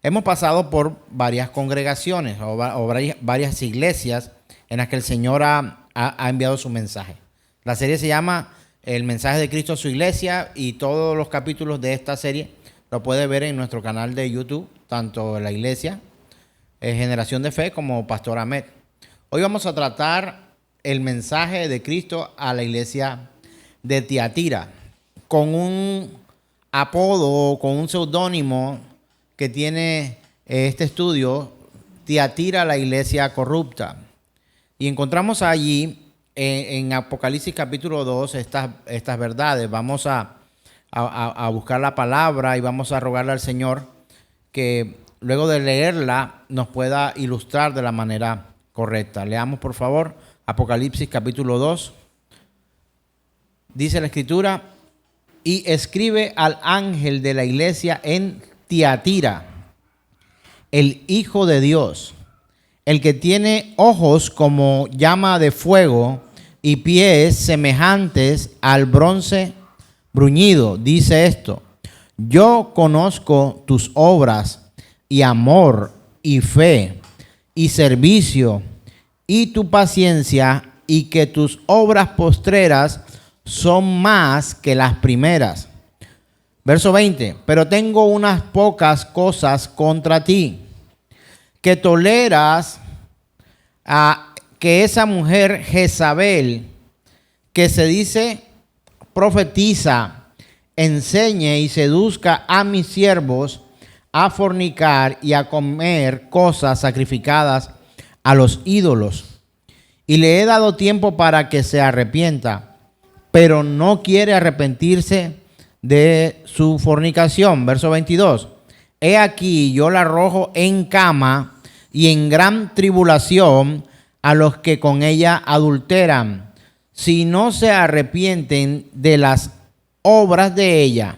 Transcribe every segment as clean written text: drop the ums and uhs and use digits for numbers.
Hemos pasado por varias congregaciones o varias iglesias en las que el Señor ha enviado su mensaje. La serie se llama El mensaje de Cristo a su iglesia y todos los capítulos de esta serie lo puede ver en nuestro canal de YouTube, tanto en la iglesia Generación de Fe como Pastor Ahmed. Hoy vamos a tratar el mensaje de Cristo a la iglesia de Tiatira con un apodo, con un seudónimo que tiene este estudio, Tiatira, la iglesia corrupta. Y encontramos allí en Apocalipsis capítulo 2 estas verdades. Vamos a buscar la palabra y vamos a rogarle al Señor que luego de leerla nos pueda ilustrar de la manera correcta. Leamos por favor Apocalipsis capítulo 2. Dice la Escritura: y escribe al ángel de la iglesia en Tiatira, el Hijo de Dios, el que tiene ojos como llama de fuego y pies semejantes al bronce bruñido, dice esto: yo conozco tus obras y amor y fe y servicio y tu paciencia, y que tus obras postreras son más que las primeras. Verso 20: pero tengo unas pocas cosas contra ti, que toleras a que esa mujer Jezabel, que se dice profetiza, enseñe y seduzca a mis siervos a fornicar y a comer cosas sacrificadas a los ídolos. Y le he dado tiempo para que se arrepienta, pero no quiere arrepentirse de su fornicación. Verso 22. He aquí, yo la arrojo en cama y en gran tribulación a los que con ella adulteran, si no se arrepienten de las obras de ella.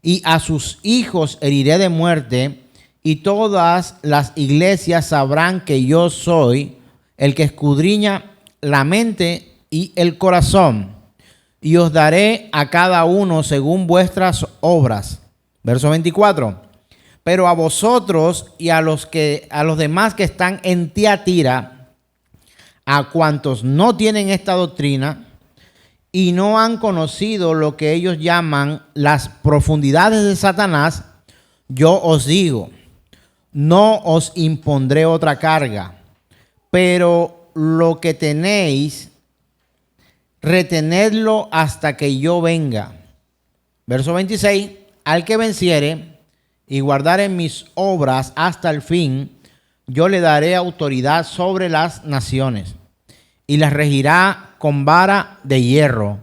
Y a sus hijos heriré de muerte, y todas las iglesias sabrán que yo soy el que escudriña la mente y el corazón, y os daré a cada uno según vuestras obras. Verso 24. Pero a vosotros y a los demás que están en Tiatira, a cuantos no tienen esta doctrina y no han conocido lo que ellos llaman las profundidades de Satanás, yo os digo: no os impondré otra carga, pero lo que tenéis, retenedlo hasta que yo venga. Verso 26. Al que venciere y guardare mis obras hasta el fin, yo le daré autoridad sobre las naciones, y las regirá con vara de hierro,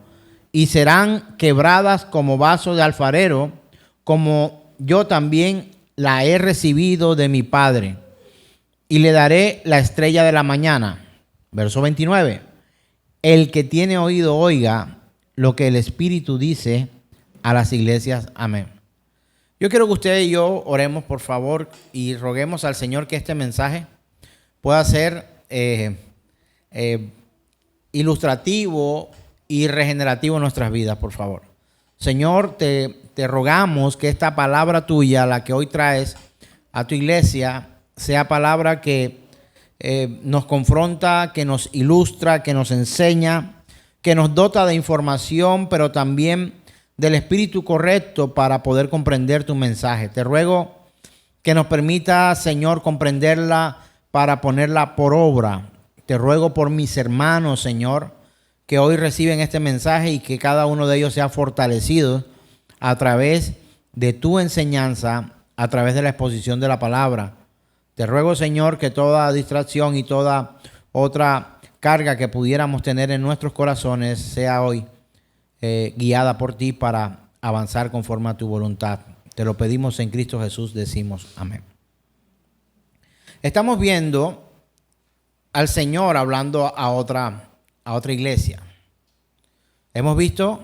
y serán quebradas como vaso de alfarero, como yo también la he recibido de mi Padre. Y le daré la estrella de la mañana. Verso 29. El que tiene oído oiga lo que el Espíritu dice a las iglesias. Amén. Yo quiero que usted y yo oremos, por favor, y roguemos al Señor que este mensaje pueda ser ilustrativo y regenerativo en nuestras vidas, por favor. Señor, te rogamos que esta palabra tuya, la que hoy traes a tu iglesia, sea palabra que nos confronta, que nos ilustra, que nos enseña, que nos dota de información, pero también del espíritu correcto para poder comprender tu mensaje. Te ruego que nos permita, Señor, comprenderla para ponerla por obra. Te ruego por mis hermanos, Señor, que hoy reciben este mensaje y que cada uno de ellos sea fortalecido a través de tu enseñanza, a través de la exposición de la palabra. Te ruego, Señor, que toda distracción y toda otra carga que pudiéramos tener en nuestros corazones sea hoy guiada por ti para avanzar conforme a tu voluntad. Te lo pedimos en Cristo Jesús, decimos amén. Estamos viendo al Señor hablando a otra iglesia. Hemos visto,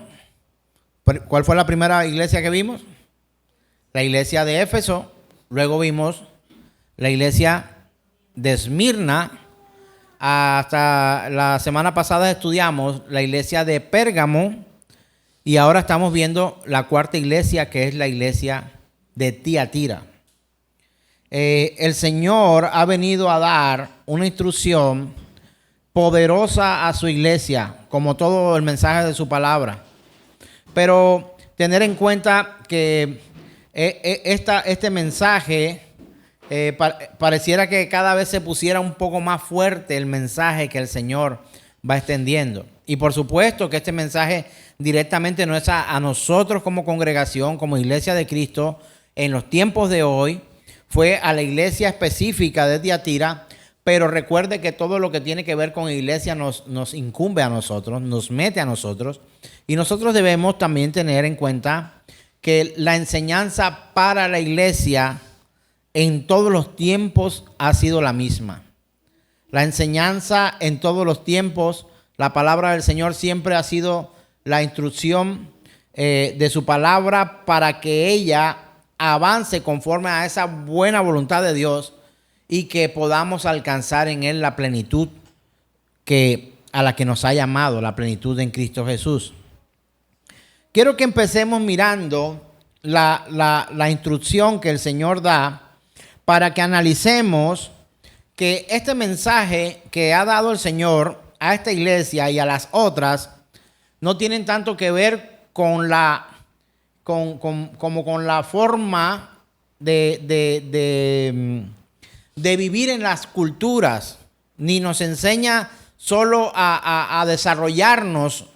¿cuál fue la primera iglesia que vimos? La iglesia de Éfeso. Luego vimos la iglesia de Esmirna. Hasta la semana pasada estudiamos la iglesia de Pérgamo. Y ahora estamos viendo la cuarta iglesia, que es la iglesia de Tiatira. el Señor ha venido a dar una instrucción poderosa a su iglesia, como todo el mensaje de su palabra. Pero tener en cuenta que este mensaje pareciera que cada vez se pusiera un poco más fuerte el mensaje que el Señor va extendiendo. Y por supuesto que este mensaje directamente no es a nosotros como congregación, como iglesia de Cristo, en los tiempos de hoy, fue a la iglesia específica de Tiatira, pero recuerde que todo lo que tiene que ver con iglesia nos incumbe a nosotros, nos mete a nosotros, y nosotros debemos también tener en cuenta que la enseñanza para la iglesia en todos los tiempos ha sido la misma. La enseñanza en todos los tiempos, la palabra del Señor siempre ha sido la instrucción de su palabra para que ella avance conforme a esa buena voluntad de Dios y que podamos alcanzar en Él la plenitud a la que nos ha llamado, la plenitud en Cristo Jesús. Quiero que empecemos mirando la instrucción que el Señor da para que analicemos que este mensaje que ha dado el Señor a esta iglesia y a las otras no tienen tanto que ver con la forma de vivir en las culturas, ni nos enseña solo a desarrollarnos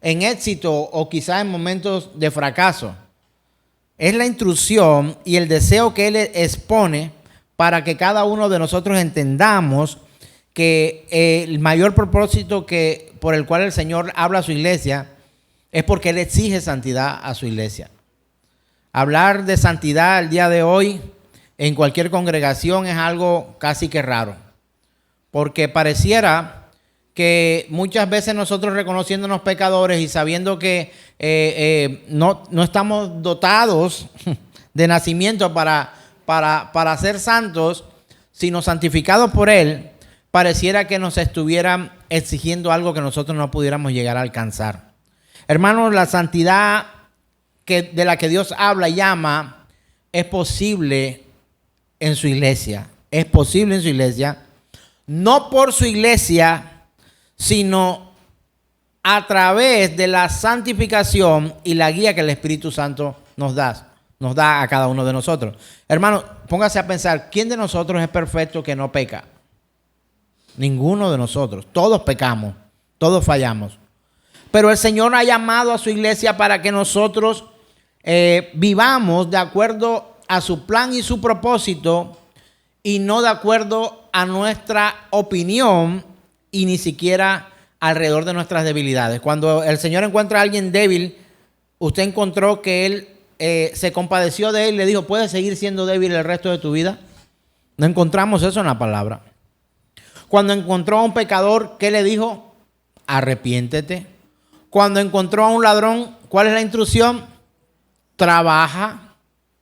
en éxito o quizás en momentos de fracaso. Es la instrucción y el deseo que Él expone para que cada uno de nosotros entendamos que el mayor propósito por el cual el Señor habla a su iglesia es porque Él exige santidad a su iglesia. Hablar de santidad el día de hoy en cualquier congregación es algo casi que raro, porque pareciera que muchas veces nosotros reconociéndonos pecadores y sabiendo que no estamos dotados de nacimiento para ser santos, sino santificados por Él, pareciera que nos estuvieran exigiendo algo que nosotros no pudiéramos llegar a alcanzar. Hermanos, la santidad de la que Dios habla y llama es posible en su iglesia. Es posible en su iglesia, no por su iglesia, sino a través de la santificación y la guía que el Espíritu Santo nos da a cada uno de nosotros. Hermano, póngase a pensar, ¿quién de nosotros es perfecto que no peca? Ninguno de nosotros. Todos pecamos, todos fallamos. Pero el Señor ha llamado a su iglesia para que nosotros vivamos de acuerdo a su plan y su propósito y no de acuerdo a nuestra opinión y ni siquiera alrededor de nuestras debilidades. Cuando el Señor encuentra a alguien débil, usted encontró que Él se compadeció de él y le dijo, ¿puedes seguir siendo débil el resto de tu vida? No encontramos eso en la palabra. Cuando encontró a un pecador, ¿qué le dijo? Arrepiéntete. Cuando encontró a un ladrón, ¿cuál es la instrucción? Trabaja,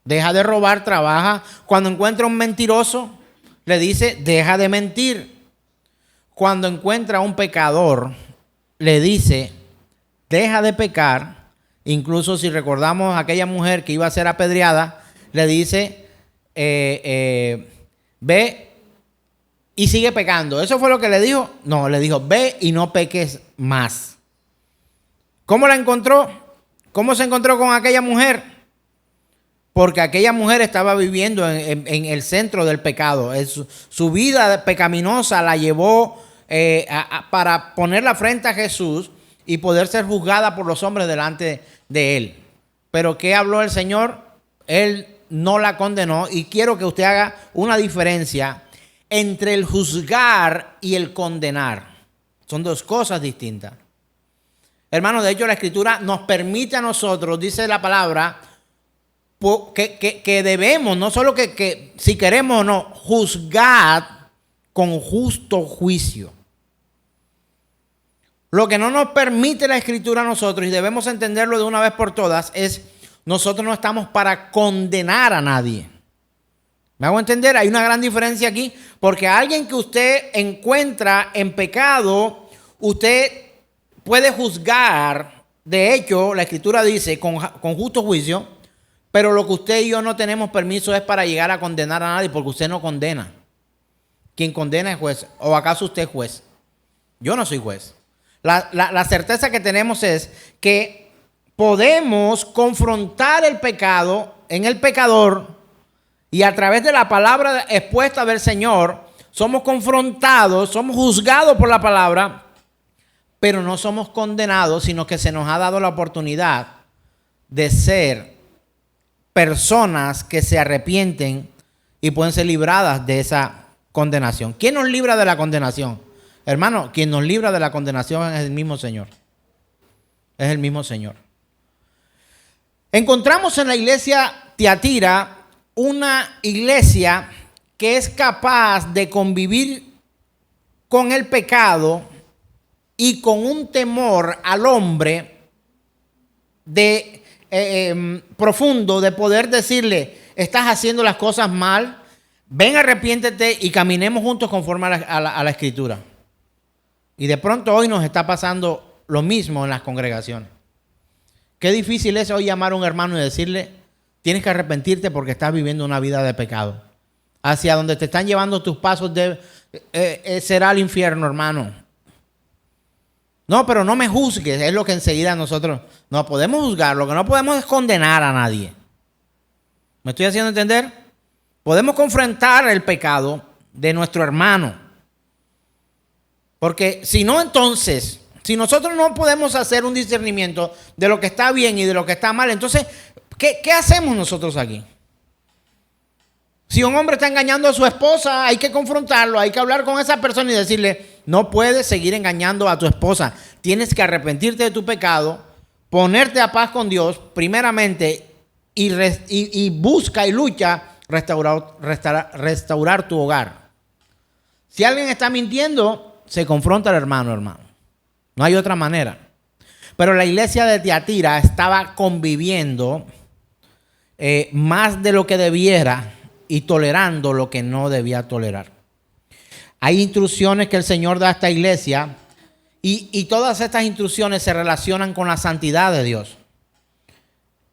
deja de robar, trabaja. Cuando encuentra a un mentiroso, le dice, deja de mentir. Cuando encuentra a un pecador, le dice, deja de pecar. Incluso si recordamos a aquella mujer que iba a ser apedreada, le dice, ve y sigue pecando. ¿Eso fue lo que le dijo? No, le dijo, ve y no peques más. ¿Cómo la encontró? ¿Cómo se encontró con aquella mujer? Porque aquella mujer estaba viviendo en el centro del pecado. Su vida pecaminosa la llevó para ponerla frente a Jesús y poder ser juzgada por los hombres delante de Él. Pero ¿qué habló el Señor? Él no la condenó, y quiero que usted haga una diferencia entre el juzgar y el condenar. Son dos cosas distintas. Hermanos, de hecho la Escritura nos permite a nosotros, dice la palabra, que debemos, no solo que si queremos o no, juzgar con justo juicio. Lo que no nos permite la Escritura a nosotros, y debemos entenderlo de una vez por todas, es nosotros no estamos para condenar a nadie. ¿Me hago entender? Hay una gran diferencia aquí, porque a alguien que usted encuentra en pecado, usted puede juzgar. De hecho, la Escritura dice con justo juicio, Pero lo que usted y yo no tenemos permiso es para llegar a condenar a nadie, porque usted no condena. Quien condena es juez. ¿O acaso usted es juez? Yo no soy juez. La certeza que tenemos es que podemos confrontar el pecado en el pecador, y a través de la palabra expuesta del Señor somos confrontados, somos juzgados por la palabra, pero no somos condenados, sino que se nos ha dado la oportunidad de ser personas que se arrepienten y pueden ser libradas de esa condenación. ¿Quién nos libra de la condenación? Hermano, quien nos libra de la condenación es el mismo Señor. Es el mismo Señor. Encontramos en la iglesia Tiatira una iglesia que es capaz de convivir con el pecado y con un temor al hombre profundo, de poder decirle: estás haciendo las cosas mal, ven, arrepiéntete y caminemos juntos conforme a la Escritura. Y de pronto hoy nos está pasando lo mismo en las congregaciones. Qué difícil es hoy llamar a un hermano y decirle: tienes que arrepentirte porque estás viviendo una vida de pecado. Hacia donde te están llevando tus pasos será el infierno, hermano. No, pero no me juzgues, es lo que enseguida nosotros no podemos juzgar. Lo que no podemos es condenar a nadie. ¿Me estoy haciendo entender? Podemos confrontar el pecado de nuestro hermano. Porque si no, entonces, si nosotros no podemos hacer un discernimiento de lo que está bien y de lo que está mal, entonces, ¿qué hacemos nosotros aquí? Si un hombre está engañando a su esposa, hay que confrontarlo, hay que hablar con esa persona y decirle: no puedes seguir engañando a tu esposa. Tienes que arrepentirte de tu pecado, ponerte a paz con Dios primeramente y busca y lucha restaurar tu hogar. Si alguien está mintiendo, se confronta al hermano. No hay otra manera. Pero la iglesia de Tiatira estaba conviviendo más de lo que debiera y tolerando lo que no debía tolerar. Hay instrucciones que el Señor da a esta iglesia y todas estas instrucciones se relacionan con la santidad de Dios.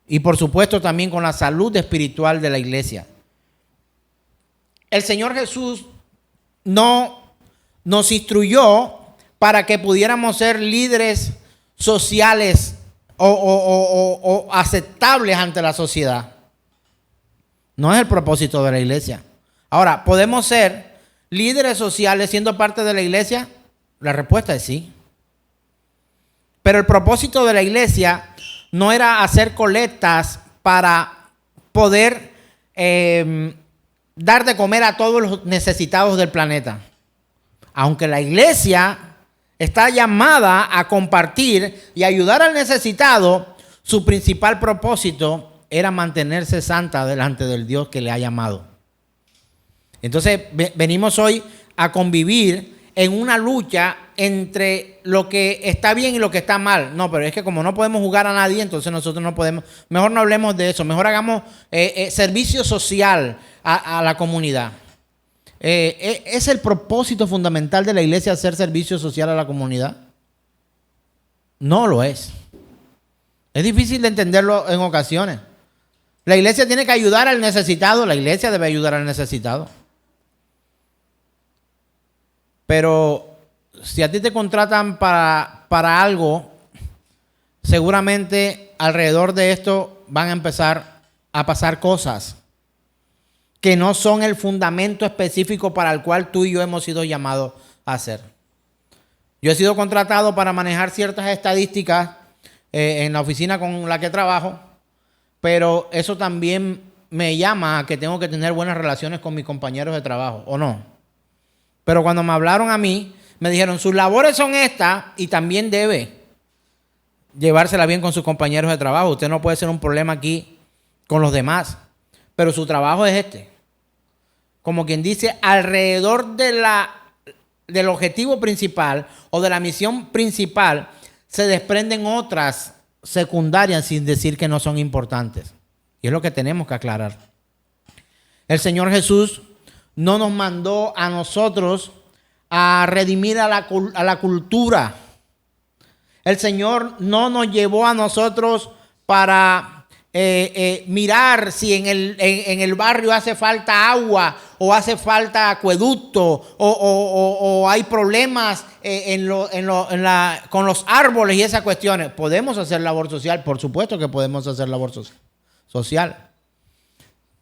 Y por supuesto también con la salud espiritual de la iglesia. El Señor Jesús no nos instruyó para que pudiéramos ser líderes sociales o aceptables ante la sociedad. No es el propósito de la iglesia. Ahora, ¿podemos ser líderes sociales siendo parte de la iglesia? La respuesta es sí. Pero el propósito de la iglesia no era hacer colectas para poder dar de comer a todos los necesitados del planeta. Aunque la iglesia está llamada a compartir y ayudar al necesitado, su principal propósito era mantenerse santa delante del Dios que le ha llamado. Entonces venimos hoy a convivir en una lucha entre lo que está bien y lo que está mal. No, pero es que como no podemos jugar a nadie, entonces nosotros no podemos. Mejor no hablemos de eso. Mejor hagamos servicio social a la comunidad. ¿Es el propósito fundamental de la iglesia hacer servicio social a la comunidad? No lo es. Es difícil de entenderlo en ocasiones. La iglesia tiene que ayudar al necesitado. La iglesia debe ayudar al necesitado. Pero si a ti te contratan para algo, seguramente alrededor de esto van a empezar a pasar cosas que no son el fundamento específico para el cual tú y yo hemos sido llamados a hacer. Yo he sido contratado para manejar ciertas estadísticas en la oficina con la que trabajo, pero eso también me llama a que tengo que tener buenas relaciones con mis compañeros de trabajo, ¿o no? Pero cuando me hablaron a mí, me dijeron: sus labores son estas y también debe llevársela bien con sus compañeros de trabajo. Usted no puede ser un problema aquí con los demás, pero su trabajo es este. Como quien dice, alrededor del objetivo principal o de la misión principal se desprenden otras secundarias, sin decir que no son importantes. Y es lo que tenemos que aclarar. El Señor Jesús no nos mandó a nosotros a redimir a la cultura. El Señor no nos llevó a nosotros para mirar si en el barrio hace falta agua o hace falta acueducto o hay problemas con los árboles y esas cuestiones. ¿Podemos hacer labor social? Por supuesto que podemos hacer labor social.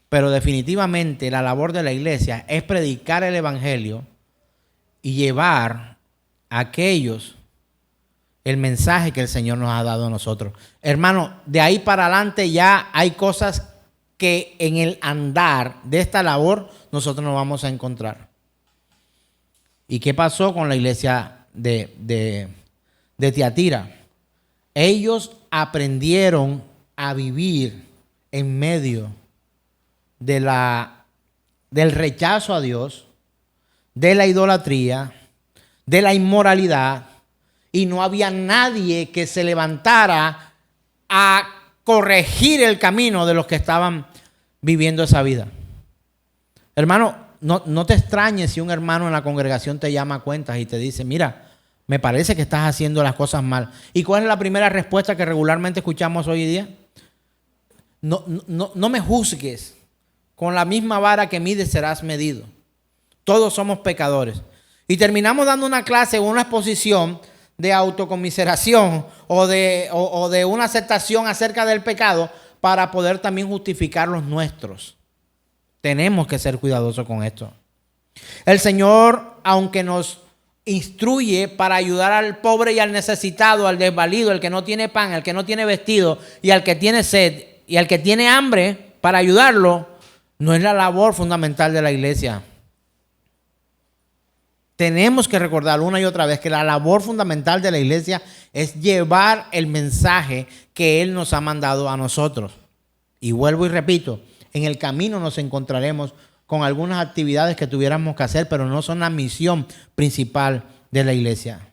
Pero definitivamente la labor de la iglesia es predicar el evangelio y llevar a aquellos el mensaje que el Señor nos ha dado a nosotros. Hermano, de ahí para adelante ya hay cosas que en el andar de esta labor nosotros nos vamos a encontrar. ¿Y qué pasó con la iglesia de Tiatira? Ellos aprendieron a vivir en medio del rechazo a Dios, de la idolatría, de la inmoralidad, y no había nadie que se levantara a corregir el camino de los que estaban viviendo esa vida. Hermano, no te extrañes si un hermano en la congregación te llama a cuentas y te dice, mira, me parece que estás haciendo las cosas mal. ¿Y cuál es la primera respuesta que regularmente escuchamos hoy día? No me juzgues. Con la misma vara que mides serás medido. Todos somos pecadores. Y terminamos dando una clase o una exposición de autocomiseración o de una aceptación acerca del pecado para poder también justificar los nuestros. Tenemos que ser cuidadosos con esto. El Señor, aunque nos instruye para ayudar al pobre y al necesitado, al desvalido, al que no tiene pan, al que no tiene vestido y al que tiene sed y al que tiene hambre, para ayudarlo, no es la labor fundamental de la iglesia. Tenemos que recordar una y otra vez que la labor fundamental de la iglesia es llevar el mensaje que Él nos ha mandado a nosotros. Y vuelvo y repito, en el camino nos encontraremos con algunas actividades que tuviéramos que hacer, pero no son la misión principal de la iglesia.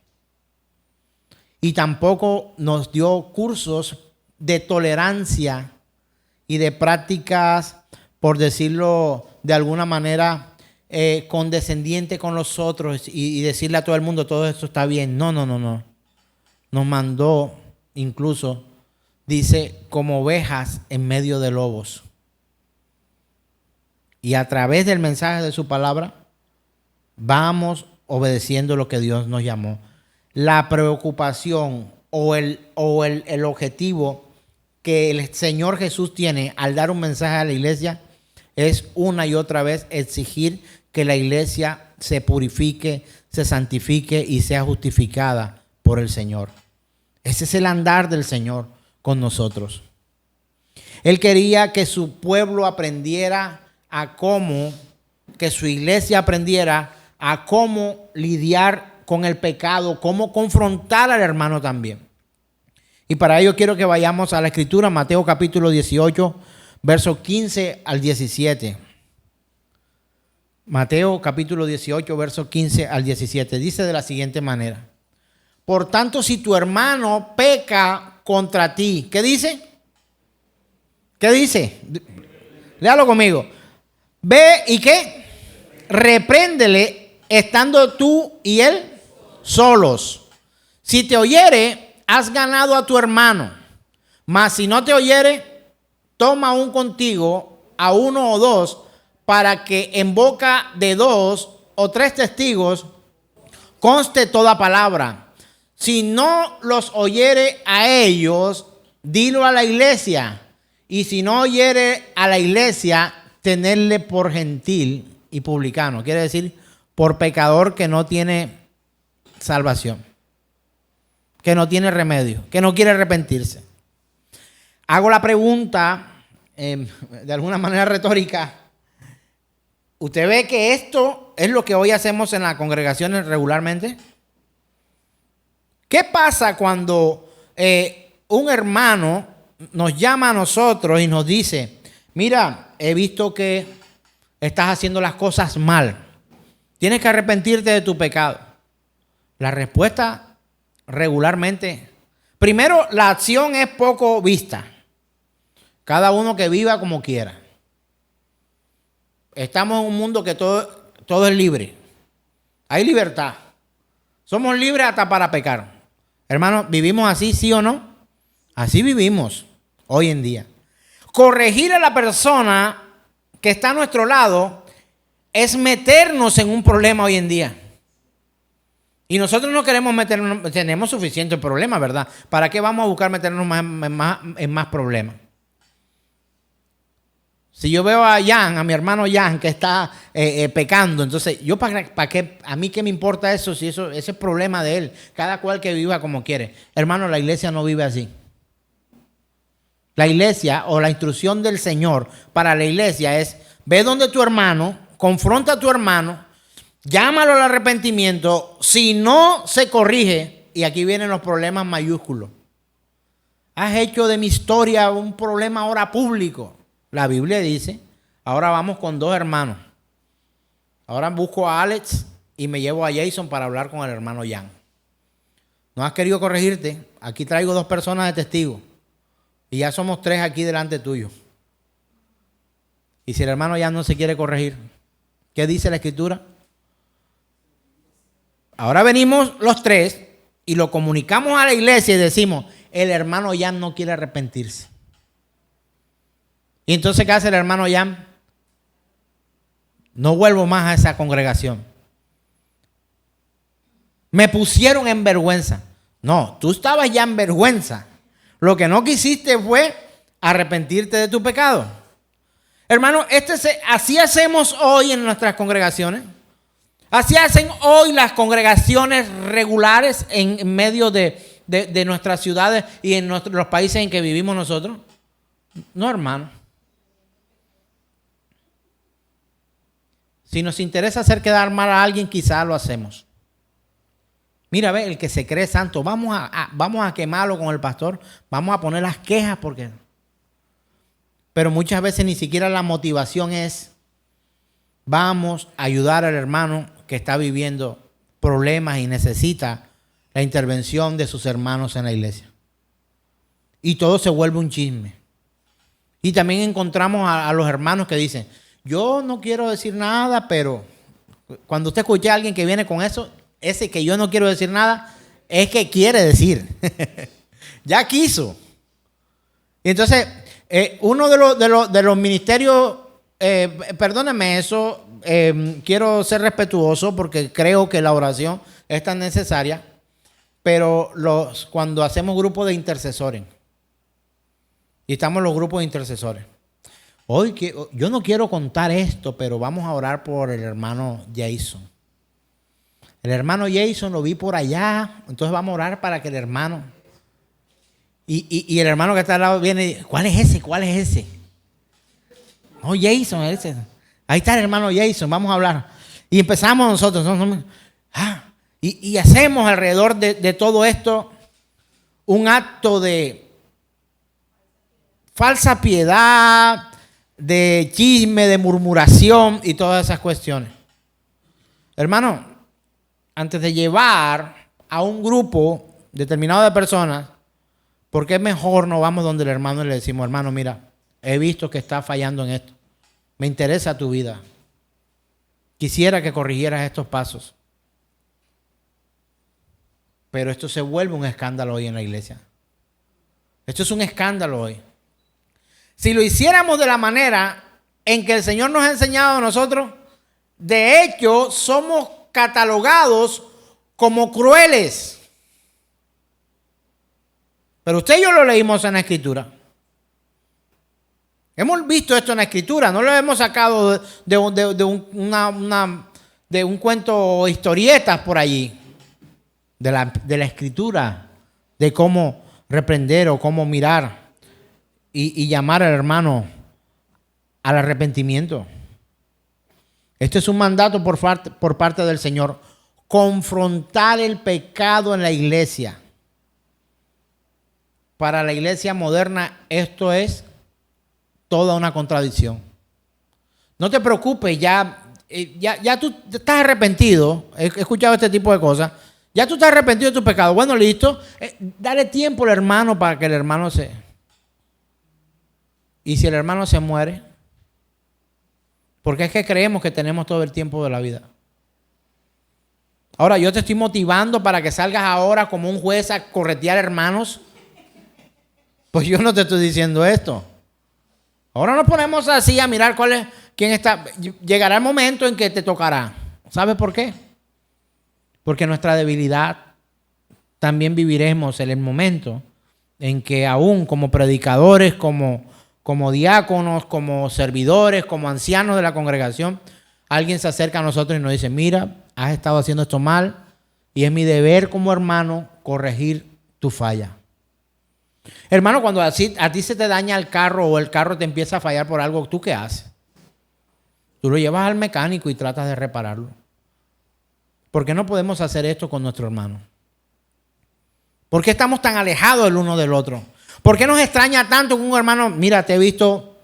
Y tampoco nos dio cursos de tolerancia y de prácticas, por decirlo de alguna manera, condescendiente con los otros y decirle a todo el mundo todo esto está bien. No. Nos mandó incluso, dice, como ovejas en medio de lobos. Y a través del mensaje de su palabra vamos obedeciendo lo que Dios nos llamó. La preocupación o el objetivo que el Señor Jesús tiene al dar un mensaje a la iglesia es una y otra vez exigir que la iglesia se purifique, se santifique y sea justificada por el Señor. Ese es el andar del Señor con nosotros. Él quería que su pueblo aprendiera que su iglesia aprendiera a cómo lidiar con el pecado, cómo confrontar al hermano también. Y para ello quiero que vayamos a la escritura, Mateo capítulo 18, versos 15 al 17. Mateo capítulo 18, versos 15 al 17. Dice de la siguiente manera: por tanto, si tu hermano peca contra ti, ¿qué dice? ¿Qué dice? Léalo conmigo. Ve y ¿qué? Repréndele estando tú y él solos. Si te oyere, has ganado a tu hermano. Mas si no te oyere, toma aún contigo a uno o dos, para que en boca de 2 o 3 testigos conste toda palabra. Si no los oyere a ellos, dilo a la iglesia. Y si no oyere a la iglesia, tenerle por gentil y publicano. Quiere decir, por pecador que no tiene salvación, que no tiene remedio, que no quiere arrepentirse. Hago la pregunta, de alguna manera retórica. ¿Usted ve que esto es lo que hoy hacemos en las congregaciones regularmente? ¿Qué pasa cuando un hermano nos llama a nosotros y nos dice, mira, he visto que estás haciendo las cosas mal, tienes que arrepentirte de tu pecado? La respuesta regularmente, primero, la acción es poco vista. Cada uno que viva como quiera. Estamos en un mundo que todo es libre. Hay libertad. Somos libres hasta para pecar. Hermanos, ¿vivimos así, sí o no? Así vivimos hoy en día. corregir a la persona que está a nuestro lado es meternos en un problema hoy en día. Y nosotros no queremos meternos, tenemos suficientes problemas, ¿verdad? ¿Para qué vamos a buscar meternos en más problemas? Si yo veo a Jan, a mi hermano Jan, que está pecando, entonces, yo para qué, a mí qué me importa eso, si ese es problema de él, cada cual que viva como quiere. Hermano, la iglesia no vive así. La iglesia o la instrucción del Señor para la iglesia es: ve donde tu hermano, confronta a tu hermano, llámalo al arrepentimiento. Si no se corrige, y aquí vienen los problemas mayúsculos. Has hecho de mi historia un problema ahora público. La Biblia dice: ahora vamos con 2 hermanos. Ahora busco a Alex y me llevo a Jason para hablar con el hermano Jan. ¿No has querido corregirte? Aquí traigo 2 personas de testigo. Y ya somos 3 aquí delante tuyo. Y si el hermano Jan no se quiere corregir, ¿qué dice la Escritura? Ahora venimos los 3 y lo comunicamos a la iglesia y decimos: el hermano Jan no quiere arrepentirse. Y entonces, ¿qué hace el hermano Jan? No vuelvo más a esa congregación. Me pusieron en vergüenza. No, tú estabas ya en vergüenza. Lo que no quisiste fue arrepentirte de tu pecado. Hermano, así hacemos hoy en nuestras congregaciones. Así hacen hoy las congregaciones regulares en medio de nuestras ciudades y en los países en que vivimos nosotros. No, hermano. Si nos interesa hacer quedar mal a alguien, quizás lo hacemos. Mira, ve, el que se cree santo, vamos a quemarlo con el pastor, vamos a poner las quejas porque... Pero muchas veces ni siquiera la motivación es: vamos a ayudar al hermano que está viviendo problemas y necesita la intervención de sus hermanos en la iglesia. Y todo se vuelve un chisme. Y también encontramos a los hermanos que dicen: yo no quiero decir nada, pero cuando usted escuche a alguien que viene con eso, ese que yo no quiero decir nada, es que quiere decir. Ya quiso. Y entonces, uno de los ministerios, perdónenme eso, quiero ser respetuoso porque creo que la oración es tan necesaria, pero cuando hacemos grupos de intercesores, y estamos en los grupos de intercesores, hoy yo no quiero contar esto, pero vamos a orar por el hermano Jason. El hermano Jason lo vi por allá, entonces vamos a orar para que el hermano... Y el hermano que está al lado viene y dice: ¿cuál es ese? ¿Cuál es ese? No, Jason, ese. Ahí está el hermano Jason, vamos a hablar. Y empezamos nosotros. Y hacemos alrededor de todo esto un acto de falsa piedad, de chisme, de murmuración y todas esas cuestiones. Hermano, antes de llevar a un grupo determinado de personas, ¿por qué mejor no vamos donde el hermano y le decimos: hermano, mira, he visto que estás fallando en esto. Me interesa tu vida. Quisiera que corrigieras estos pasos. Pero esto se vuelve un escándalo hoy en la iglesia. Esto es un escándalo hoy. Si lo hiciéramos de la manera en que el Señor nos ha enseñado a nosotros, de hecho, somos catalogados como crueles. Pero usted y yo lo leímos en la Escritura. Hemos visto esto en la Escritura. No lo hemos sacado de un cuento historietas por allí. De la Escritura. De cómo reprender o cómo mirar y llamar al hermano al arrepentimiento. Este es un mandato por parte del Señor. Confrontar el pecado en la iglesia. Para la iglesia moderna esto es toda una contradicción. No te preocupes, ya tú estás arrepentido. He escuchado este tipo de cosas. Ya tú estás arrepentido de tu pecado. Bueno, listo. Dale tiempo al hermano para que el hermano se... ¿Y si el hermano se muere? Porque es que creemos que tenemos todo el tiempo de la vida. Ahora, yo te estoy motivando para que salgas ahora como un juez a corretear hermanos. Pues yo no te estoy diciendo esto. Ahora nos ponemos así a mirar quién está. Llegará el momento en que te tocará. ¿Sabes por qué? Porque nuestra debilidad también viviremos en el momento en que aún como predicadores, como diáconos, como servidores, como ancianos de la congregación, alguien se acerca a nosotros y nos dice, mira, has estado haciendo esto mal y es mi deber como hermano corregir tu falla. Hermano, cuando a ti se te daña el carro o el carro te empieza a fallar por algo, ¿tú qué haces? Tú lo llevas al mecánico y tratas de repararlo. ¿Por qué no podemos hacer esto con nuestro hermano? ¿Por qué estamos tan alejados el uno del otro? ¿Por qué nos extraña tanto que un hermano, mira, te he visto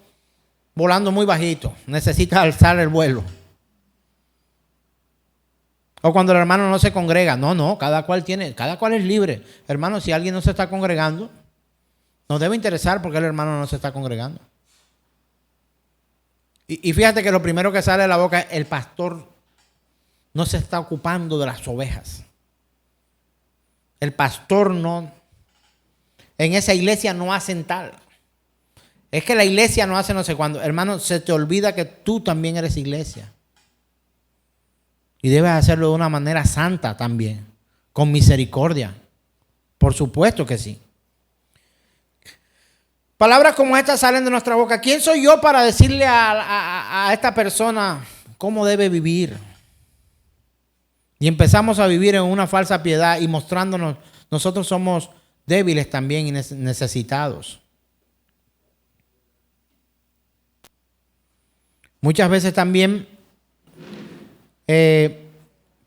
volando muy bajito, necesitas alzar el vuelo? O cuando el hermano no se congrega. No, cada cual es libre. Hermano, si alguien no se está congregando, nos debe interesar porque el hermano no se está congregando. Y fíjate que lo primero que sale de la boca es, el pastor no se está ocupando de las ovejas. El pastor no, en esa iglesia no hacen tal. Es que la iglesia no hace no sé cuándo. Hermano, se te olvida que tú también eres iglesia. Y debes hacerlo de una manera santa también, con misericordia. Por supuesto que sí. Palabras como estas salen de nuestra boca. ¿Quién soy yo para decirle a esta persona cómo debe vivir? Y empezamos a vivir en una falsa piedad y mostrándonos, nosotros somos débiles también y necesitados. Muchas veces también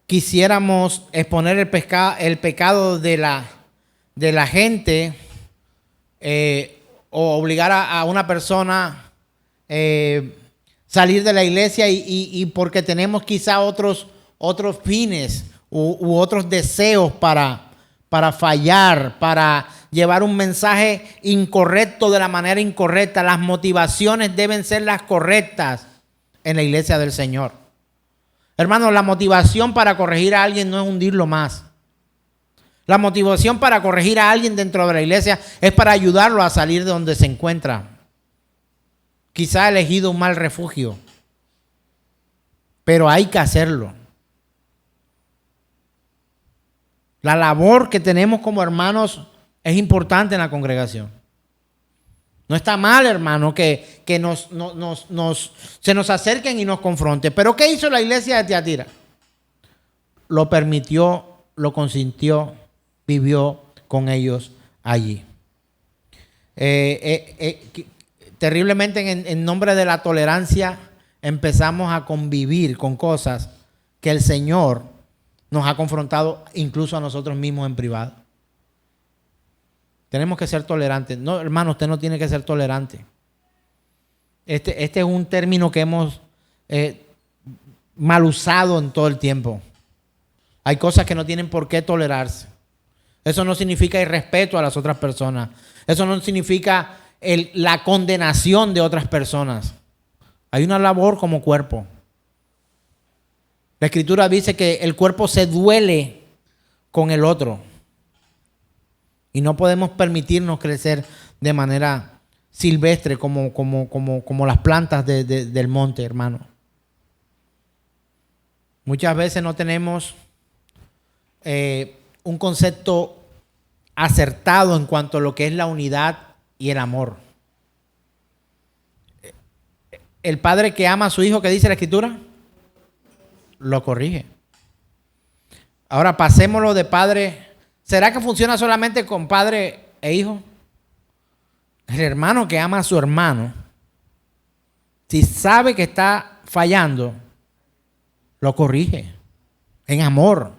quisiéramos exponer el pecado de la gente o obligar a una persona salir de la iglesia y porque tenemos quizá otros fines u otros deseos para fallar, para llevar un mensaje incorrecto de la manera incorrecta. Las motivaciones deben ser las correctas en la iglesia del Señor. Hermano, la motivación para corregir a alguien no es hundirlo más. La motivación para corregir a alguien dentro de la iglesia es para ayudarlo a salir de donde se encuentra. Quizá ha elegido un mal refugio, pero hay que hacerlo. La labor que tenemos como hermanos es importante en la congregación. No está mal, hermano, que se nos acerquen y nos confronten. Pero ¿qué hizo la iglesia de Tiatira? Lo permitió, lo consintió, vivió con ellos allí. Terriblemente en nombre de la tolerancia empezamos a convivir con cosas que el Señor nos ha confrontado incluso a nosotros mismos en privado. Tenemos que ser tolerantes. No, hermano, usted no tiene que ser tolerante. Este es un término que hemos mal usado en todo el tiempo. Hay cosas que no tienen por qué tolerarse. Eso no significa irrespeto a las otras personas. Eso no significa la condenación de otras personas. Hay una labor como cuerpo. La Escritura dice que el cuerpo se duele con el otro. Y no podemos permitirnos crecer de manera silvestre como las plantas del monte, hermano. Muchas veces no tenemos un concepto acertado en cuanto a lo que es la unidad y el amor. El padre que ama a su hijo, ¿qué dice la Escritura? Lo corrige. Ahora pasémoslo de padre. ¿Será que funciona solamente con padre e hijo? El hermano que ama a su hermano, si sabe que está fallando, lo corrige en amor.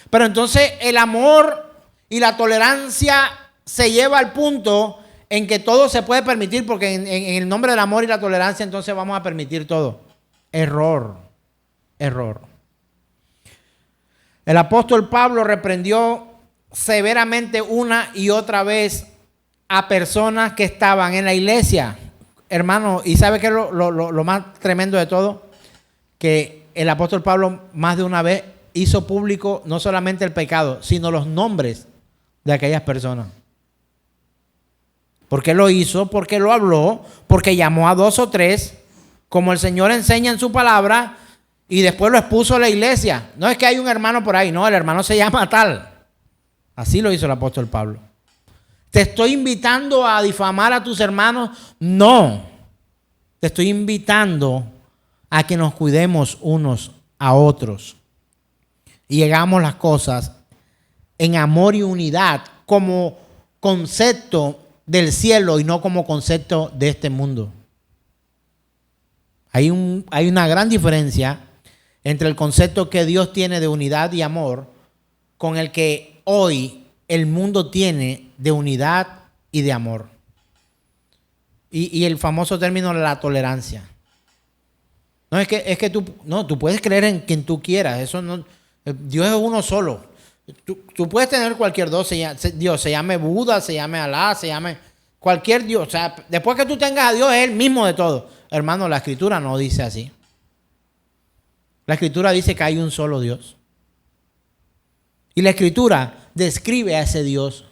Pero entonces el amor y la tolerancia se lleva al punto en que todo se puede permitir, porque en el nombre del amor y la tolerancia entonces vamos a permitir todo. Error. El apóstol Pablo reprendió severamente una y otra vez a personas que estaban en la iglesia. Hermano, ¿y sabe qué es lo más tremendo de todo? Que el apóstol Pablo más de una vez hizo público no solamente el pecado, sino los nombres de aquellas personas. ¿Por qué lo hizo? Porque lo habló, porque llamó a 2 o 3, como el Señor enseña en su palabra, y después lo expuso a la iglesia. No es que hay un hermano por ahí, no, el hermano se llama tal. Así lo hizo el apóstol Pablo. ¿Te estoy invitando a difamar a tus hermanos? No. Te estoy invitando a que nos cuidemos unos a otros y hagamos las cosas en amor y unidad como concepto del cielo y no como concepto de este mundo. Hay una gran diferencia entre el concepto que Dios tiene de unidad y amor con el que hoy el mundo tiene de unidad y de amor. Y el famoso término de la tolerancia. No es que tú puedes creer en quien tú quieras. Eso no, Dios es uno solo. Tú puedes tener cualquier Dios, se llame Buda, se llame Alá, se llame cualquier Dios. O sea, después que tú tengas a Dios, es el mismo de todo. Hermano, la Escritura no dice así. La Escritura dice que hay un solo Dios. Y la Escritura describe a ese Dios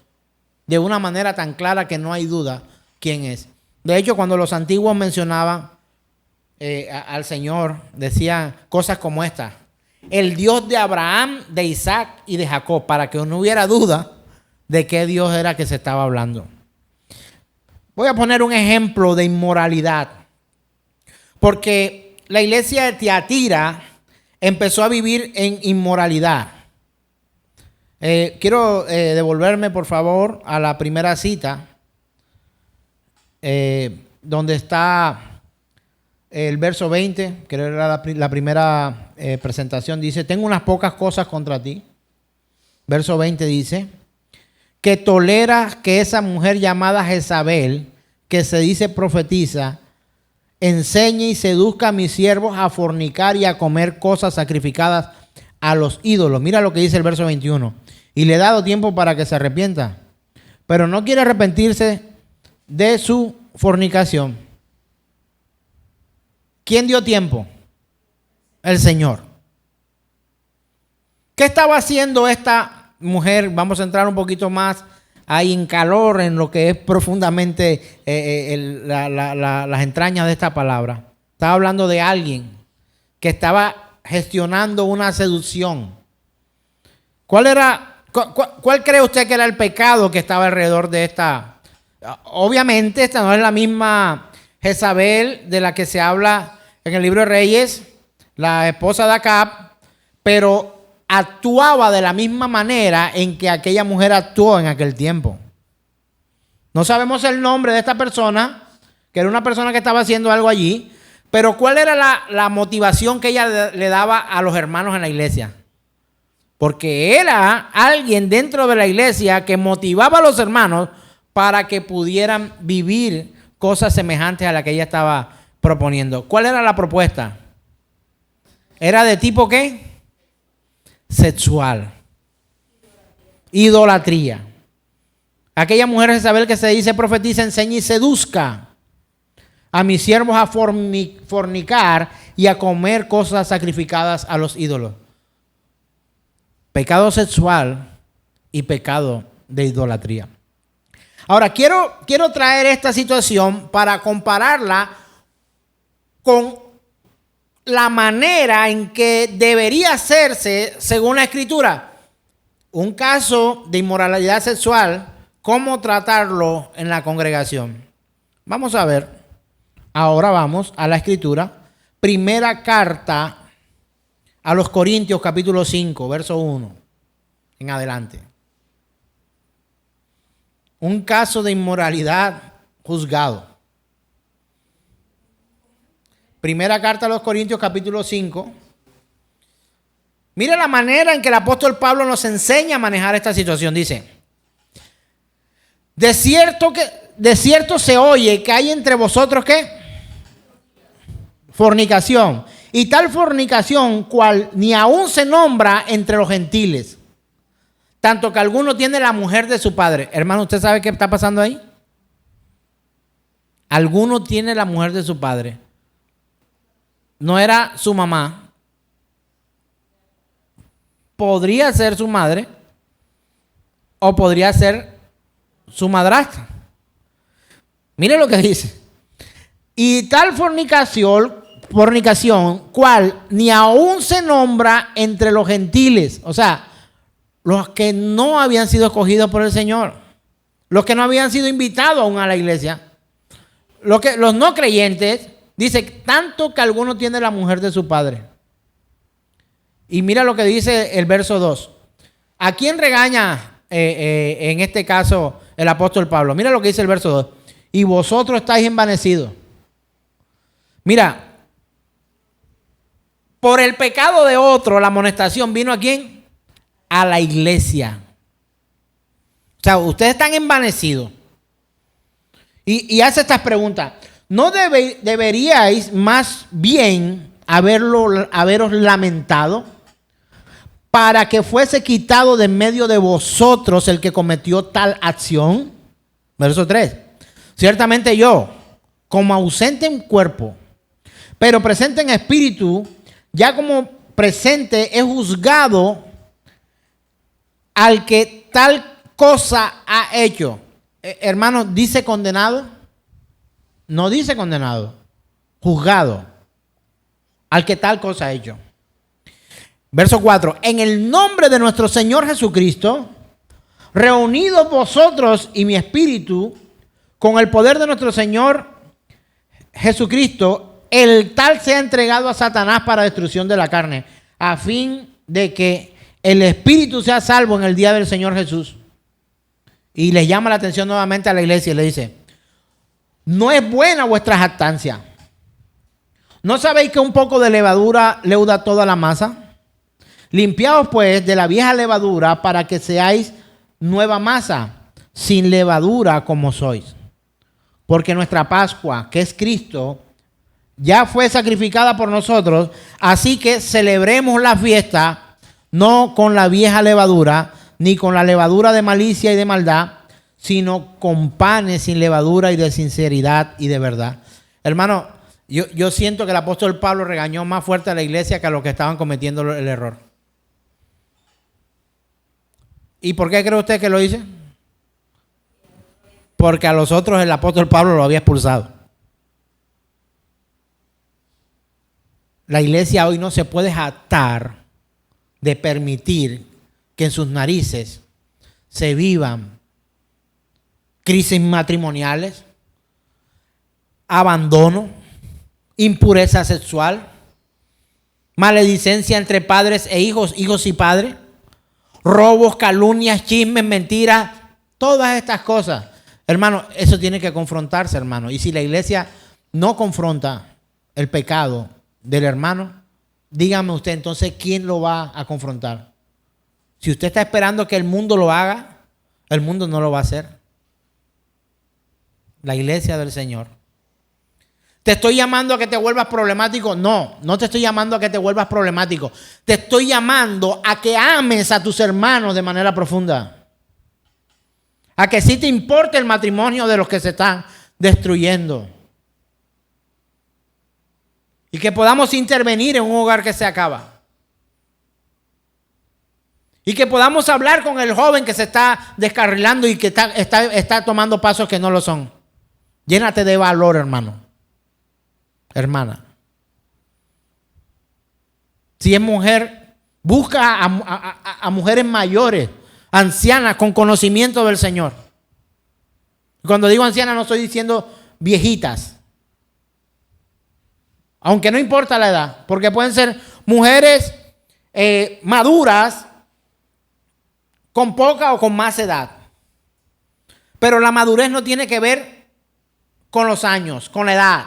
de una manera tan clara que no hay duda quién es. De hecho, cuando los antiguos mencionaban al Señor, decían cosas como esta: el Dios de Abraham, de Isaac y de Jacob, para que no hubiera duda de qué Dios era que se estaba hablando. Voy a poner un ejemplo de inmoralidad, porque la iglesia de Tiatira empezó a vivir en inmoralidad. Quiero devolverme, por favor, a la primera cita, donde está el verso 20, que era la primera presentación. Dice: tengo unas pocas cosas contra ti. Verso 20 dice: que toleras que esa mujer llamada Jezabel, que se dice profetiza, enseñe y seduzca a mis siervos a fornicar y a comer cosas sacrificadas a los ídolos. Mira lo que dice el verso 21. Y le he dado tiempo para que se arrepienta, pero no quiere arrepentirse de su fornicación. ¿Quién dio tiempo? El Señor. ¿Qué estaba haciendo esta mujer? Vamos a entrar un poquito más ahí en calor en lo que es profundamente las entrañas de esta palabra. Estaba hablando de alguien que estaba gestionando una seducción. ¿Cuál cree usted que era el pecado que estaba alrededor de esta? Obviamente esta no es la misma Jezabel de la que se habla en el libro de Reyes, la esposa de Acab, pero actuaba de la misma manera en que aquella mujer actuó en aquel tiempo. No sabemos el nombre de esta persona, que era una persona que estaba haciendo algo allí, pero ¿cuál era la motivación que ella le daba a los hermanos en la iglesia? Porque era alguien dentro de la iglesia que motivaba a los hermanos para que pudieran vivir cosas semejantes a las que ella estaba proponiendo. ¿Cuál era la propuesta? ¿Era de tipo qué? Sexual. Idolatría. Aquella mujer Jezabel que se dice profetiza, enseña y seduzca a mis siervos a fornicar y a comer cosas sacrificadas a los ídolos. Pecado sexual y pecado de idolatría. Ahora, quiero traer esta situación para compararla con la manera en que debería hacerse según la Escritura. Un caso de inmoralidad sexual, ¿cómo tratarlo en la congregación? Vamos a ver. Ahora vamos a la Escritura. Primera carta a los Corintios, capítulo 5, verso 1 en adelante. Un caso de inmoralidad juzgado. Primera carta a los Corintios, capítulo 5. Mire la manera en que el apóstol Pablo nos enseña a manejar esta situación. Dice: de cierto se oye que hay entre vosotros ¿qué? Fornicación. Y tal fornicación cual ni aún se nombra entre los gentiles, tanto que alguno tiene la mujer de su padre. Hermano, ¿usted sabe qué está pasando ahí? Alguno tiene la mujer de su padre. No era su mamá. Podría ser su madre o podría ser su madrastra. Mire lo que dice. Y tal fornicación, cual ni aún se nombra entre los gentiles. O sea, los que no habían sido escogidos por el Señor. Los que no habían sido invitados aún a la iglesia. Los no creyentes, dice, tanto que alguno tiene la mujer de su padre. Y mira lo que dice el verso 2. ¿A quién regaña en este caso el apóstol Pablo? Mira lo que dice el verso 2. Y vosotros estáis envanecidos. Mira, por el pecado de otro, la amonestación vino ¿a quién? A la iglesia. O sea, ustedes están envanecidos. Y hace estas preguntas. ¿No deberíais más bien haberos lamentado para que fuese quitado de medio de vosotros el que cometió tal acción? Verso 3. Ciertamente yo, como ausente en cuerpo, pero presente en espíritu, ya como presente he juzgado al que tal cosa ha hecho. Hermano, ¿dice condenado? No dice condenado. Juzgado. Al que tal cosa ha hecho. Verso 4. En el nombre de nuestro Señor Jesucristo, reunidos vosotros y mi espíritu, con el poder de nuestro Señor Jesucristo, el tal sea entregado a Satanás para destrucción de la carne, a fin de que el espíritu sea salvo en el día del Señor Jesús. Y les llama la atención nuevamente a la iglesia y le dice, no es buena vuestra jactancia. ¿No sabéis que un poco de levadura leuda toda la masa? Limpiaos pues de la vieja levadura para que seáis nueva masa, sin levadura como sois. Porque nuestra Pascua, que es Cristo, ya fue sacrificada por nosotros, así que celebremos la fiesta no con la vieja levadura, ni con la levadura de malicia y de maldad, sino con panes sin levadura y de sinceridad y de verdad. Hermano, yo siento que el apóstol Pablo regañó más fuerte a la iglesia que a los que estaban cometiendo el error. ¿Y por qué cree usted que lo hice? Porque a los otros el apóstol Pablo lo había expulsado. La iglesia hoy no se puede jactar de permitir que en sus narices se vivan crisis matrimoniales, abandono, impureza sexual, maledicencia entre padres e hijos, hijos y padres, robos, calumnias, chismes, mentiras, todas estas cosas. Hermano, eso tiene que confrontarse, hermano. Y si la iglesia no confronta el pecado del hermano, dígame usted entonces quién lo va a confrontar. Si usted está esperando que el mundo lo haga, el mundo no lo va a hacer. La iglesia del Señor. ¿Te estoy llamando a que te vuelvas problemático? No, no te estoy llamando a que te vuelvas problemático. Te estoy llamando a que ames a tus hermanos de manera profunda. A que sí te importe el matrimonio de los que se están destruyendo. Y que podamos intervenir en un hogar que se acaba. Y que podamos hablar con el joven que se está descarrilando y que está tomando pasos que no lo son. Llénate de valor, hermano. Hermana. Si es mujer, busca a mujeres mayores, ancianas, con conocimiento del Señor. Cuando digo ancianas no estoy diciendo viejitas. Aunque no importa la edad, porque pueden ser mujeres maduras, con poca o con más edad. Pero la madurez no tiene que ver con los años, con la edad.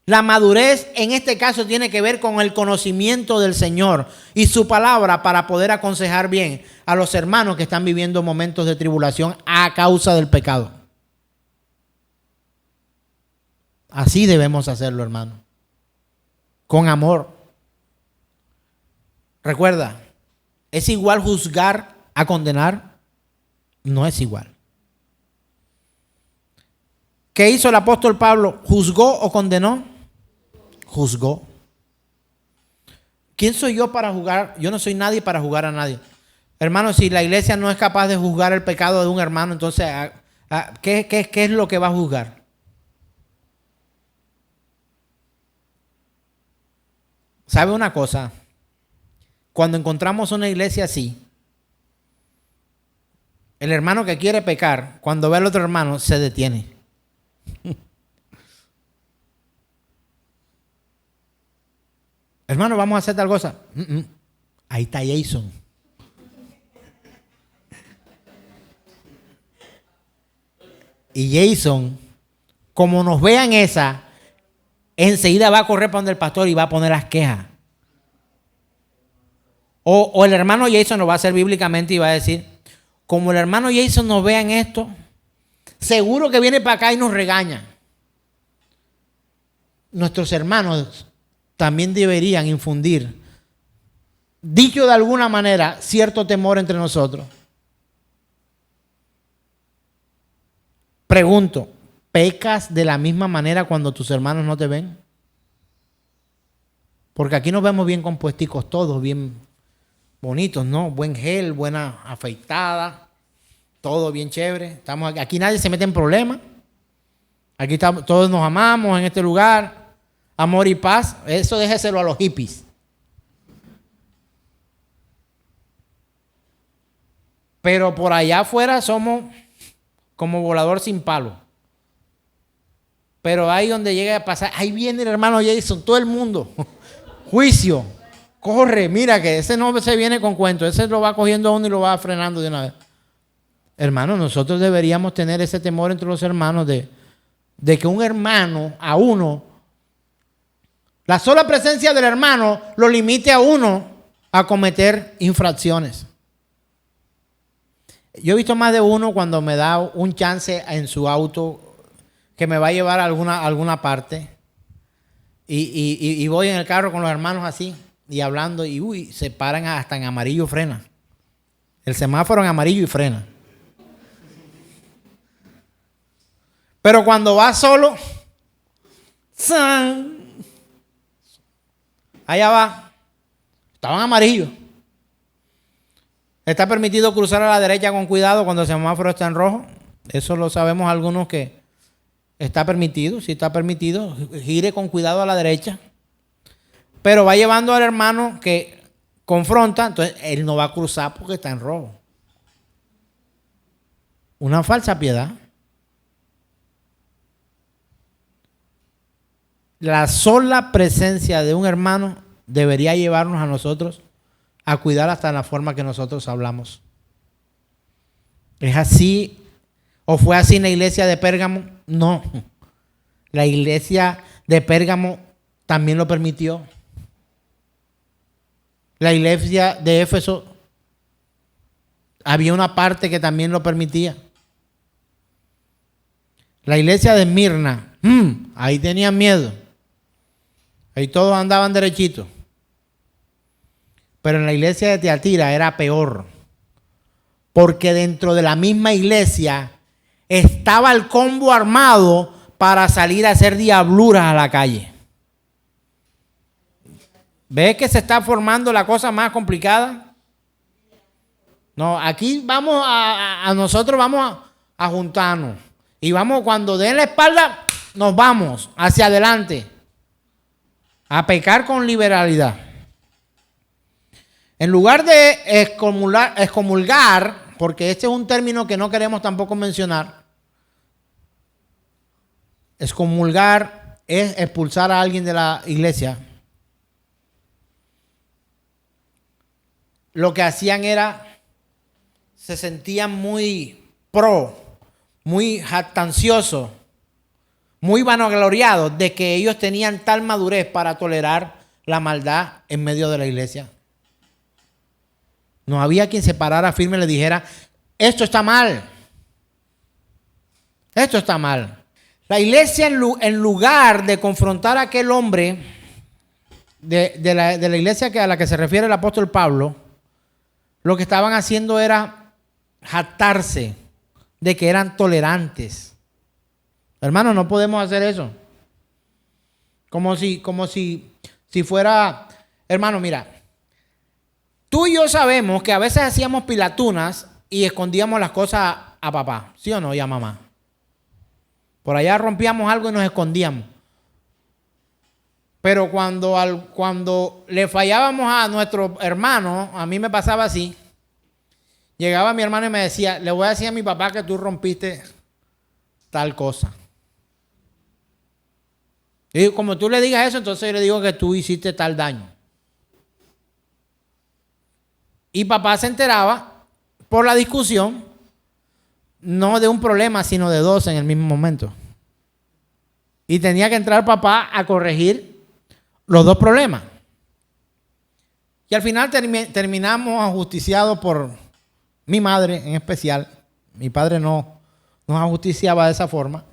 La madurez en este caso tiene que ver con el conocimiento del Señor y su palabra para poder aconsejar bien a los hermanos que están viviendo momentos de tribulación a causa del pecado. Así debemos hacerlo, hermano. Con amor. Recuerda, ¿es igual juzgar a condenar? No es igual. ¿Qué hizo el apóstol Pablo? ¿Juzgó o condenó? Juzgó. ¿Quién soy yo para juzgar? Yo no soy nadie para juzgar a nadie. Hermano, si la iglesia no es capaz de juzgar el pecado de un hermano, entonces ¿Qué es lo que va a juzgar? ¿Sabe una cosa? Cuando encontramos una iglesia así, el hermano que quiere pecar, cuando ve al otro hermano, se detiene. Hermano, vamos a hacer tal cosa. Ahí está Jason. Y Jason, como nos vean esa, enseguida va a correr para donde el pastor y va a poner las quejas. O el hermano Jason lo va a hacer bíblicamente y va a decir, como el hermano Jason nos vea en esto, seguro que viene para acá y nos regaña. Nuestros hermanos también deberían infundir, dicho de alguna manera, cierto temor entre nosotros. Pregunto, ¿pecas de la misma manera cuando tus hermanos no te ven? Porque aquí nos vemos bien compuesticos todos, bien bonitos, ¿no? Buen gel, buena afeitada, todo bien chévere. Estamos aquí nadie se mete en problemas. Aquí estamos, todos nos amamos en este lugar. Amor y paz, eso déjeselo a los hippies. Pero por allá afuera somos como volador sin palo. Pero ahí donde llega a pasar, ahí viene el hermano Jason, todo el mundo. Juicio. Corre, mira que ese no se viene con cuento, ese lo va cogiendo a uno y lo va frenando de una vez. Hermano, nosotros deberíamos tener ese temor entre los hermanos de que un hermano a uno, la sola presencia del hermano lo limite a uno a cometer infracciones. Yo he visto más de uno cuando me da un chance en su auto que me va a llevar a alguna parte y voy en el carro con los hermanos así y hablando y se paran hasta en amarillo y frena. El semáforo en amarillo y frena. Pero cuando va solo, ¡san! Allá va. Estaba en amarillo. Está permitido cruzar a la derecha con cuidado cuando el semáforo está en rojo. Eso lo sabemos algunos que está permitido. Si está permitido, gire con cuidado a la derecha. Pero va llevando al hermano que confronta, entonces él no va a cruzar porque está en rojo. Una falsa piedad. La sola presencia de un hermano debería llevarnos a nosotros a cuidar hasta la forma que nosotros hablamos. ¿Es así? ¿O fue así en la iglesia de Pérgamo? No. La iglesia de Pérgamo también lo permitió. La iglesia de Éfeso había una parte que también lo permitía. La iglesia de Esmirna, ahí tenían miedo. Ahí todos andaban derechitos. Pero en la iglesia de Tiatira era peor. Porque dentro de la misma iglesia estaba el combo armado para salir a hacer diabluras a la calle. ¿Ves que se está formando la cosa más complicada? No, aquí vamos nosotros vamos a juntarnos. Y vamos, cuando den la espalda, nos vamos hacia adelante. A pecar con liberalidad. En lugar de excomulgar, porque este es un término que no queremos tampoco mencionar. Excomulgar es expulsar a alguien de la iglesia. Lo que hacían era, se sentían muy muy jactanciosos, muy vanagloriados de que ellos tenían tal madurez para tolerar la maldad en medio de la iglesia. No había quien se parara firme y le dijera, esto está mal. Esto está mal. La iglesia, en lugar de confrontar a aquel hombre de la iglesia a la que se refiere el apóstol Pablo, lo que estaban haciendo era jactarse de que eran tolerantes. Hermano, no podemos hacer eso. Como si fuera, hermano, mira, tú y yo sabemos que a veces hacíamos pilatunas y escondíamos las cosas a papá, ¿sí o no? Y a mamá. Por allá rompíamos algo y nos escondíamos. Pero cuando le fallábamos a nuestro hermano, a mí me pasaba así. Llegaba mi hermano y me decía, le voy a decir a mi papá que tú rompiste tal cosa. Y como tú le digas eso, entonces yo le digo que tú hiciste tal daño. Y papá se enteraba por la discusión, no de un problema, sino de dos en el mismo momento. Y tenía que entrar papá a corregir los dos problemas. Y al final terminamos ajusticiados por mi madre en especial. Mi padre no nos ajusticiaba de esa forma.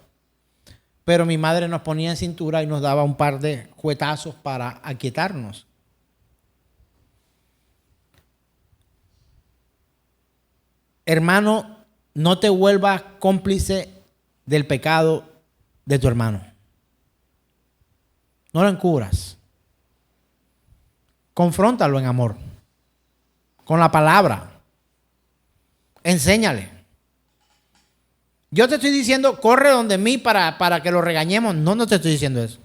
Pero mi madre nos ponía en cintura y nos daba un par de cuetazos para aquietarnos. Hermano, no te vuelvas cómplice del pecado de tu hermano. No lo encubras. Confróntalo en amor. Con la palabra. Enséñale. Yo te estoy diciendo, corre donde mí para que lo regañemos. No te estoy diciendo eso.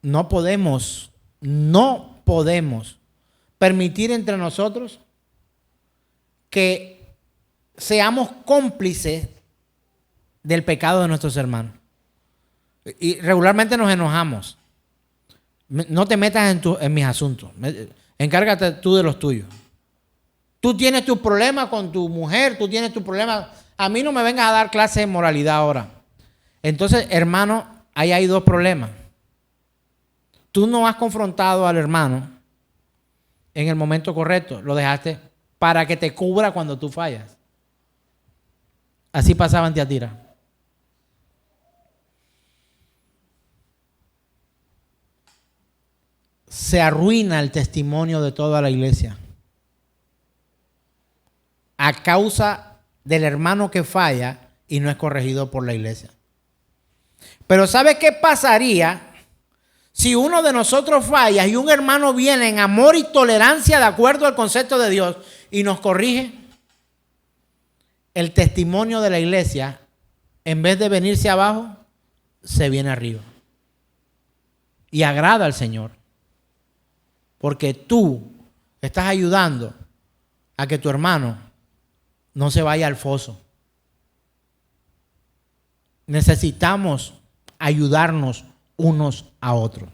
No podemos permitir entre nosotros que seamos cómplices del pecado de nuestros hermanos. Y regularmente nos enojamos. No te metas en mis asuntos. Encárgate tú de los tuyos. Tú tienes tus problemas con tu mujer, tú tienes tus problemas. A mí no me vengas a dar clase de moralidad ahora. Entonces, hermano, ahí hay dos problemas. Tú no has confrontado al hermano en el momento correcto. Lo dejaste para que te cubra cuando tú fallas. Así pasaba en Tiatira. Se arruina el testimonio de toda la iglesia a causa del hermano que falla y no es corregido por la iglesia. Pero ¿sabe qué pasaría si uno de nosotros falla y un hermano viene en amor y tolerancia de acuerdo al concepto de Dios y nos corrige? El testimonio de la iglesia, en vez de venirse abajo, se viene arriba. Y agrada al Señor. Porque tú estás ayudando a que tu hermano no se vaya al foso. Necesitamos ayudarnos unos a otros.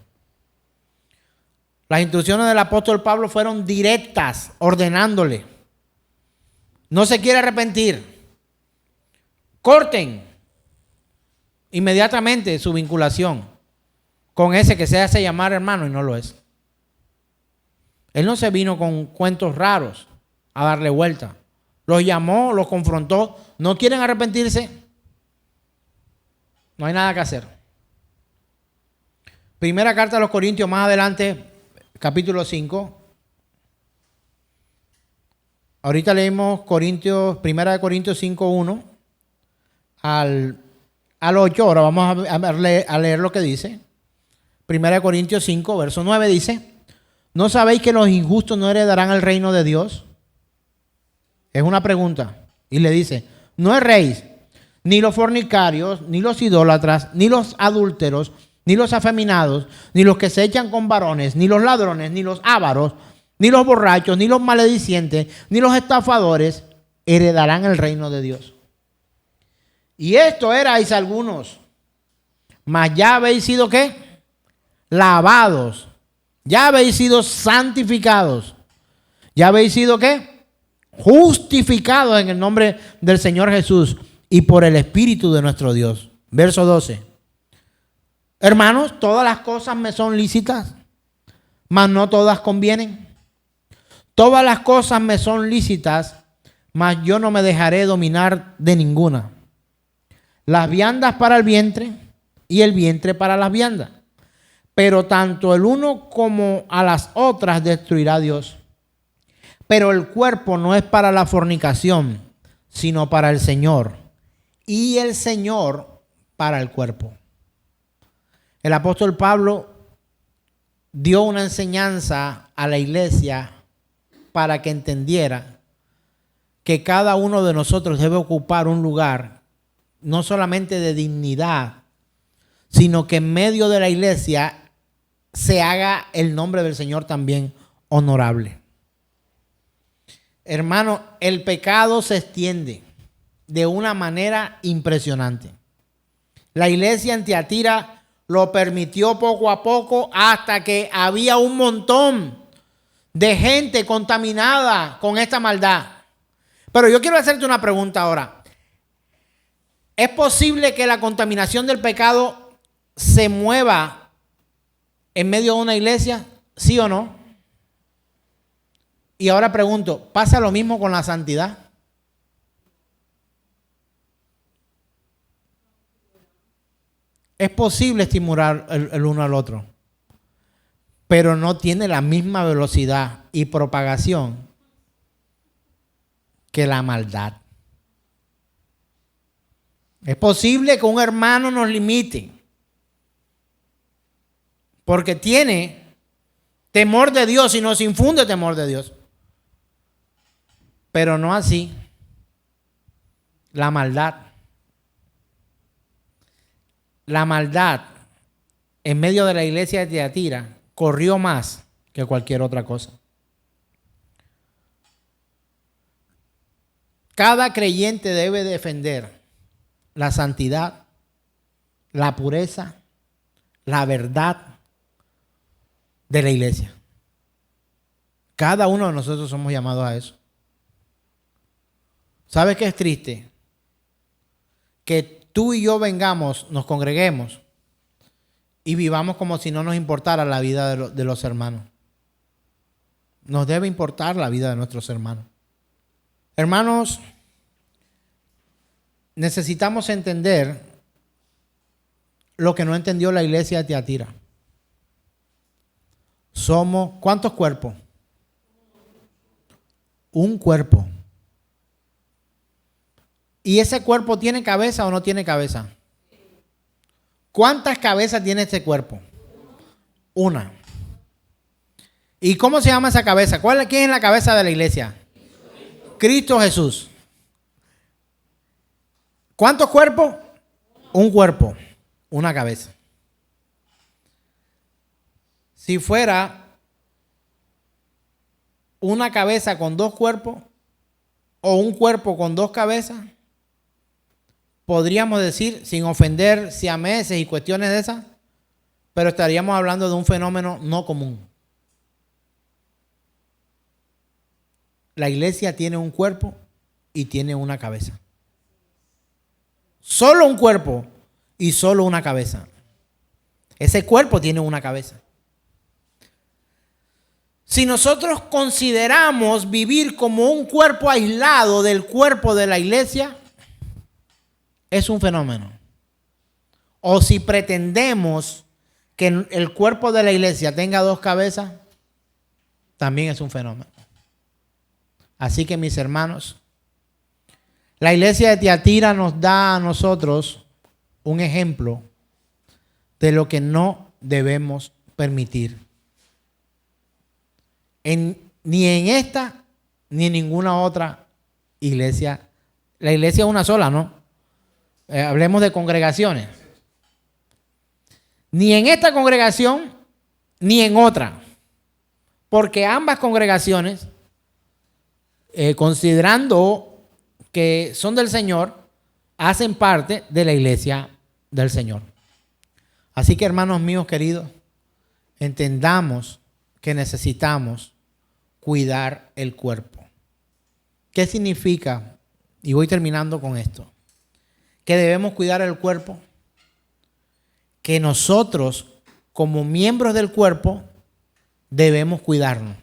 Las instrucciones del apóstol Pablo fueron directas, ordenándole. No se quiere arrepentir. Corten inmediatamente su vinculación con ese que se hace llamar hermano y no lo es. Él no se vino con cuentos raros a darle vuelta. Los llamó, los confrontó. ¿No quieren arrepentirse? No hay nada que hacer. Primera carta a los Corintios, más adelante, capítulo 5. Ahorita leímos Primera de Corintios 5:1 al 8. Ahora vamos a leer lo que dice. Primera de Corintios 5, verso 9 dice: ¿no sabéis que los injustos no heredarán el reino de Dios? Es una pregunta. Y le dice: no erréis, ni los fornicarios, ni los idólatras, ni los adúlteros, ni los afeminados, ni los que se echan con varones, ni los ladrones, ni los ávaros, ni los borrachos, ni los maledicientes, ni los estafadores heredarán el reino de Dios. Y esto erais algunos, mas ya habéis sido ¿qué? Lavados. Ya habéis sido santificados. Ya habéis sido ¿qué? Justificados en el nombre del Señor Jesús y por el Espíritu de nuestro Dios. Verso 12. Hermanos, todas las cosas me son lícitas, mas no todas convienen. Todas las cosas me son lícitas, mas yo no me dejaré dominar de ninguna. Las viandas para el vientre y el vientre para las viandas. Pero tanto el uno como a las otras destruirá Dios. Pero el cuerpo no es para la fornicación, sino para el Señor. Y el Señor para el cuerpo. El apóstol Pablo dio una enseñanza a la iglesia para que entendiera que cada uno de nosotros debe ocupar un lugar no solamente de dignidad, sino que en medio de la iglesia se haga el nombre del Señor también honorable. Hermano, el pecado se extiende de una manera impresionante. La iglesia en Tiatira lo permitió poco a poco hasta que había un montón de gente contaminada con esta maldad. Pero yo quiero hacerte una pregunta ahora. ¿Es posible que la contaminación del pecado se mueva en medio de una iglesia? ¿Sí o no? Y ahora pregunto, ¿pasa lo mismo con la santidad? Es posible estimular el uno al otro, pero no tiene la misma velocidad y propagación que la maldad. Es posible que un hermano nos limite porque tiene temor de Dios y nos infunde temor de Dios. Pero no así la maldad. La maldad en medio de la iglesia de Tiatira corrió más que cualquier otra cosa. Cada creyente debe defender la santidad, la pureza, la verdad de la iglesia. Cada uno de nosotros somos llamados a eso. ¿Sabes qué es triste? Que tú y yo vengamos, nos congreguemos y vivamos como si no nos importara la vida de los hermanos. Nos debe importar la vida de nuestros hermanos. Hermanos, necesitamos entender lo que no entendió la iglesia de Tiatira. Somos, ¿cuántos cuerpos? Un cuerpo. ¿Y ese cuerpo tiene cabeza o no tiene cabeza? ¿Cuántas cabezas tiene este cuerpo? Una. ¿Y cómo se llama esa cabeza? ¿Quién es la cabeza de la iglesia? Cristo Jesús. ¿Cuántos cuerpos? Un cuerpo, una cabeza. Si fuera una cabeza con dos cuerpos o un cuerpo con dos cabezas, podríamos decir, sin ofender siameses y cuestiones de esas, pero estaríamos hablando de un fenómeno no común. La iglesia tiene un cuerpo y tiene una cabeza. Solo un cuerpo y solo una cabeza. Ese cuerpo tiene una cabeza. Si nosotros consideramos vivir como un cuerpo aislado del cuerpo de la iglesia, es un fenómeno. O si pretendemos que el cuerpo de la iglesia tenga dos cabezas, también es un fenómeno. Así que, mis hermanos, la iglesia de Tiatira nos da a nosotros un ejemplo de lo que no debemos permitir. Ni en esta ni en ninguna otra iglesia. La iglesia es una sola, ¿no? Hablemos de congregaciones. Ni en esta congregación ni en otra. Porque ambas congregaciones, considerando que son del Señor, hacen parte de la iglesia del Señor. Así que, hermanos míos queridos, entendamos que necesitamos cuidar el cuerpo. ¿Qué significa? Y voy terminando con esto. Que debemos cuidar el cuerpo. Que nosotros, como miembros del cuerpo, debemos cuidarnos.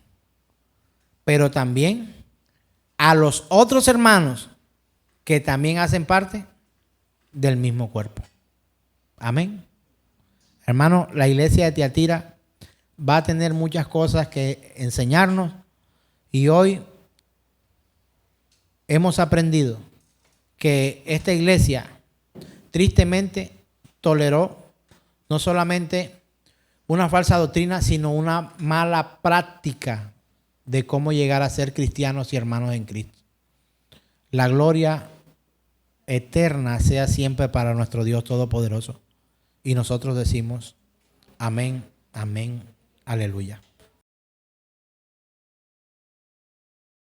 Pero también a los otros hermanos que también hacen parte del mismo cuerpo. Amén. Hermano, la iglesia de Tiatira va a tener muchas cosas que enseñarnos y hoy hemos aprendido que esta iglesia tristemente toleró no solamente una falsa doctrina, sino una mala práctica de cómo llegar a ser cristianos y hermanos en Cristo. La gloria eterna sea siempre para nuestro Dios Todopoderoso. Y nosotros decimos, amén, amén, aleluya.